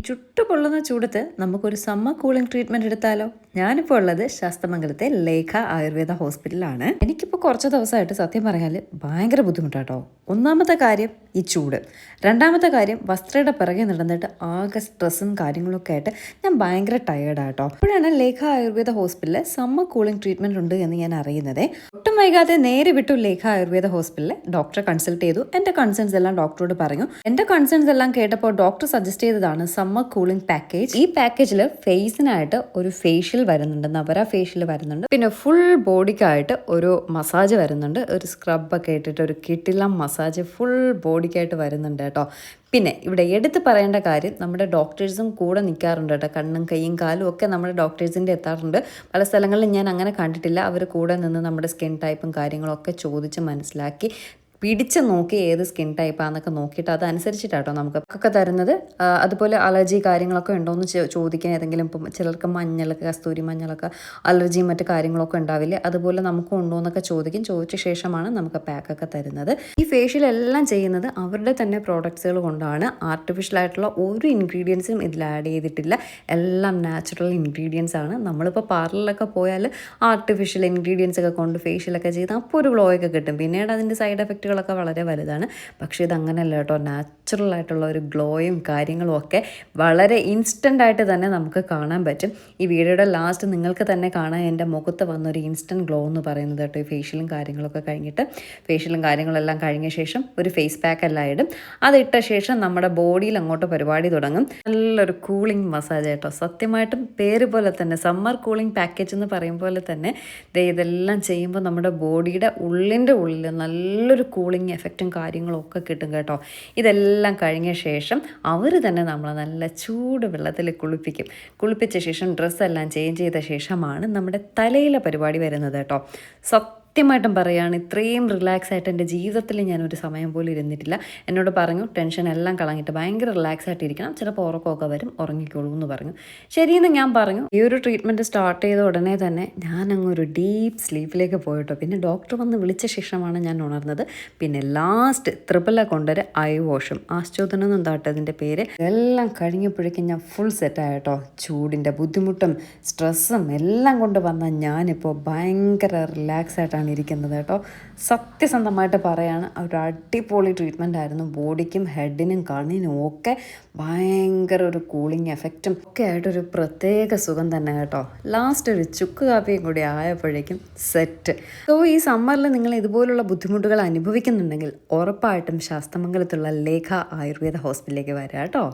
ചുട്ടു പൊള്ളുന്ന ചൂടത്ത് നമുക്കൊരു സമ്മർ കൂളിംഗ് ട്രീറ്റ്മെൻറ്റ് എടുത്താലോ? ഞാനിപ്പോൾ ഉള്ളത് ശാസ്തമംഗലത്തെ ലേഖ ആയുർവേദ ഹോസ്പിറ്റലിലാണ്. എനിക്കിപ്പോൾ കുറച്ച് ദിവസമായിട്ട് സത്യം പറഞ്ഞാൽ ഭയങ്കര ബുദ്ധിമുട്ടാട്ടോ. ഒന്നാമത്തെ കാര്യം ഈ ചൂട്, രണ്ടാമത്തെ കാര്യം വസ്ത്രയുടെ പിറകെ നടന്നിട്ട് ആകെ സ്ട്രെസ്സും കാര്യങ്ങളൊക്കെ ആയിട്ട് ഞാൻ ഭയങ്കര ടയേർഡാട്ടോ. അപ്പോഴാണ് ലേഖ ആയുർവേദ ഹോസ്പിറ്റലിൽ സമ്മർ കൂളിംഗ് ട്രീറ്റ്മെൻറ്റ് ഉണ്ട് എന്ന് ഞാൻ അറിയുന്നത്. ഒട്ടും വൈകാതെ നേരെ വിട്ടു ലേഖ ആയുർവേദ ഹോസ്പിറ്റലിൽ ഡോക്ടറെ കൺസൾട്ട് ചെയ്തു. എൻ്റെ കൺസേൺസ് എല്ലാം ഡോക്ടറോട് പറഞ്ഞു. എൻ്റെ കൺസേൺസ് എല്ലാം കേട്ടപ്പോൾ ഡോക്ടർ സജസ്റ്റ് ചെയ്തതാണ് സമ്മർ കൂളിംഗ് പാക്കേജ്. ഈ പാക്കേജിൽ ഫേസിനായിട്ട് ഒരു ഫേഷ്യൽ വരുന്നുണ്ട്, നവര ഫേഷ്യൽ വരുന്നുണ്ട്, പിന്നെ ഫുൾ ബോഡിക്കായിട്ട് ഒരു മസാജ് വരുന്നുണ്ട്, ഒരു സ്ക്രബൊക്കെ ഇട്ടിട്ട് ഒരു കിട്ടിലം മസാജ് ഫുൾ ബോഡിക്കായിട്ട് വരുന്നുണ്ട് കേട്ടോ. പിന്നെ ഇവിടെ എടുത്ത് പറയേണ്ട കാര്യം, നമ്മുടെ ഡോക്ടേഴ്സും കൂടെ നിൽക്കാറുണ്ട് കേട്ടോ. കണ്ണും കൈയും കാലും ഒക്കെ നമ്മുടെ ഡോക്ടേഴ്സിൻ്റെ എത്താറുണ്ട്. പല സ്ഥലങ്ങളിലും ഞാൻ അങ്ങനെ കണ്ടിട്ടില്ല. അവർ കൂടെ നിന്ന് നമ്മുടെ സ്കിൻ ടൈപ്പും കാര്യങ്ങളൊക്കെ ചോദിച്ച് മനസ്സിലാക്കി പിടിച്ച് നോക്കി ഏത് സ്കിൻ ടൈപ്പാന്നൊക്കെ നോക്കിയിട്ട് അതനുസരിച്ചിട്ടാട്ടോ നമുക്കൊക്കെ തരുന്നത്. അതുപോലെ അലർജി കാര്യങ്ങളൊക്കെ ഉണ്ടോ എന്ന് ചോദിക്കാൻ, ഏതെങ്കിലും ഇപ്പം ചിലർക്ക് മഞ്ഞളൊക്കെ, കസ്തൂരി മഞ്ഞളൊക്കെ അലർജിയും മറ്റു കാര്യങ്ങളൊക്കെ ഉണ്ടാവില്ലേ, അതുപോലെ നമുക്കും ഉണ്ടോ എന്നൊക്കെ ചോദിച്ച ശേഷമാണ് നമുക്ക് പാക്കൊക്കെ തരുന്നത്. ഈ ഫേഷ്യൽ എല്ലാം ചെയ്യുന്നത് അവരുടെ തന്നെ പ്രോഡക്ട്സുകൾ കൊണ്ടാണ്. ആർട്ടിഫിഷ്യൽ ആയിട്ടുള്ള ഒരു ഇൻഗ്രീഡിയൻസും ഇതിൽ ആഡ് ചെയ്തിട്ടില്ല. എല്ലാം നാച്ചുറൽ ഇൻഗ്രീഡിയൻസ് ആണ്. നമ്മളിപ്പോൾ പാർലറിലൊക്കെ പോയാൽ ആർട്ടിഫിഷ്യൽ ഇൻഗ്രീഡിയൻസ് ഒക്കെ കൊണ്ട് ഫേഷ്യലൊക്കെ ചെയ്ത് അപ്പോൾ ഒരു ഗ്ലോ ഒക്കെ കിട്ടും. പിന്നീട് അതിൻ്റെ സൈഡ് എഫക്റ്റ് ൊക്കെ വളരെ വലുതാണ്. പക്ഷേ ഇതങ്ങനെയല്ല കേട്ടോ. നാച്ചുറൽ ആയിട്ടുള്ള ഒരു ഗ്ലോയും കാര്യങ്ങളും ഒക്കെ വളരെ ഇൻസ്റ്റൻ്റ് ആയിട്ട് തന്നെ നമുക്ക് കാണാൻ പറ്റും. ഈ വീഡിയോയുടെ ലാസ്റ്റ് നിങ്ങൾക്ക് തന്നെ കാണാൻ എൻ്റെ മുഖത്ത് വന്നൊരു ഇൻസ്റ്റൻറ്റ് ഗ്ലോ എന്ന് പറയുന്നത് കേട്ടോ. ഈ ഫേഷ്യലും കാര്യങ്ങളൊക്കെ കഴിഞ്ഞിട്ട്, ഫേഷ്യലും കാര്യങ്ങളെല്ലാം കഴിഞ്ഞ ശേഷം ഒരു ഫേസ് പാക്ക് എല്ലാം ഇടും. അതിട്ട ശേഷം നമ്മുടെ ബോഡിയിൽ അങ്ങോട്ട് പരിപാടി തുടങ്ങും. നല്ലൊരു കൂളിംഗ് മസാജ് കേട്ടോ. സത്യമായിട്ടും പേര് പോലെ തന്നെ സമ്മർ കൂളിംഗ് പാക്കേജ് എന്ന് പറയും പോലെ തന്നെ ഇതെല്ലാം ചെയ്യുമ്പോൾ നമ്മുടെ ബോഡിയുടെ ഉള്ളിൻ്റെ ഉള്ളിൽ നല്ലൊരു കൂളിംഗ് എഫക്റ്റും കാര്യങ്ങളും ഒക്കെ കിട്ടും കേട്ടോ. ഇതെല്ലാം കഴിഞ്ഞ ശേഷം അവർ തന്നെ നമ്മളെ നല്ല ചൂട് വെള്ളത്തിൽ കുളിപ്പിച്ച ശേഷം ഡ്രസ്സെല്ലാം ചേഞ്ച് ചെയ്ത ശേഷമാണ് നമ്മുടെ തലയിലെ പരിപാടി വരുന്നത് കേട്ടോ. സത്യമായിട്ടും പറയുകയാണ്, ഇത്രയും റിലാക്സ് ആയിട്ട് എൻ്റെ ജീവിതത്തിൽ ഞാനൊരു സമയം പോലും ഇരുന്നിട്ടില്ല. എന്നോട് പറഞ്ഞു ടെൻഷൻ എല്ലാം കളഞ്ഞിട്ട് ഭയങ്കര റിലാക്സ് ആയിട്ട് ഇരിക്കണം, ചിലപ്പോൾ ഉറക്കമൊക്കെ വരും, ഉറങ്ങിക്കോളൂ എന്ന് പറഞ്ഞു. ശരിയെന്ന് ഞാൻ പറഞ്ഞു. ഈ ഒരു ട്രീറ്റ്മെൻറ്റ് സ്റ്റാർട്ട് ചെയ്ത ഉടനെ തന്നെ ഞാനങ്ങ് ഒരു ഡീപ്പ് സ്ലീപ്പിലേക്ക് പോയിട്ടോ. പിന്നെ ഡോക്ടർ വന്ന് വിളിച്ച ശേഷമാണ് ഞാൻ ഉണർന്നത്. പിന്നെ ലാസ്റ്റ് ത്രിപല കൊണ്ടൊരു ഐ വാഷും ആശ്ചോദനം എന്താട്ടോ അതിൻ്റെ പേര്, എല്ലാം കഴിഞ്ഞപ്പോഴേക്കും ഞാൻ ഫുൾ സെറ്റായിട്ടോ. ചൂടിൻ്റെ ബുദ്ധിമുട്ടും സ്ട്രെസ്സും എല്ലാം കൊണ്ട് വന്ന ഞാനിപ്പോൾ ഭയങ്കര റിലാക്സ് ആയിട്ടാണ് ഇരിക്കുന്നത് കേട്ടോ. സത്യസന്ധമായിട്ട് പറയാണ്, ഒരു അടിപൊളി ട്രീറ്റ്മെൻ്റ് ആയിരുന്നു. ബോഡിക്കും ഹെഡിനും കണ്ണിനും ഒക്കെ ഭയങ്കര ഒരു കൂളിംഗ് എഫക്റ്റും ഒക്കെ ആയിട്ടൊരു പ്രത്യേക സുഖം തന്നെ കേട്ടോ. ലാസ്റ്റ് ഒരു ചുക്ക് കാപ്പിയും കൂടി ആയപ്പോഴേക്കും സെറ്റ്. സോ ഈ സമ്മറിൽ നിങ്ങൾ ഇതുപോലുള്ള ബുദ്ധിമുട്ടുകൾ അനുഭവിക്കുന്നുണ്ടെങ്കിൽ ഉറപ്പായിട്ടും ശാസ്തമംഗലത്തുള്ള ലേഖ ആയുർവേദ ഹോസ്പിറ്റലിലേക്ക് വരാം കേട്ടോ.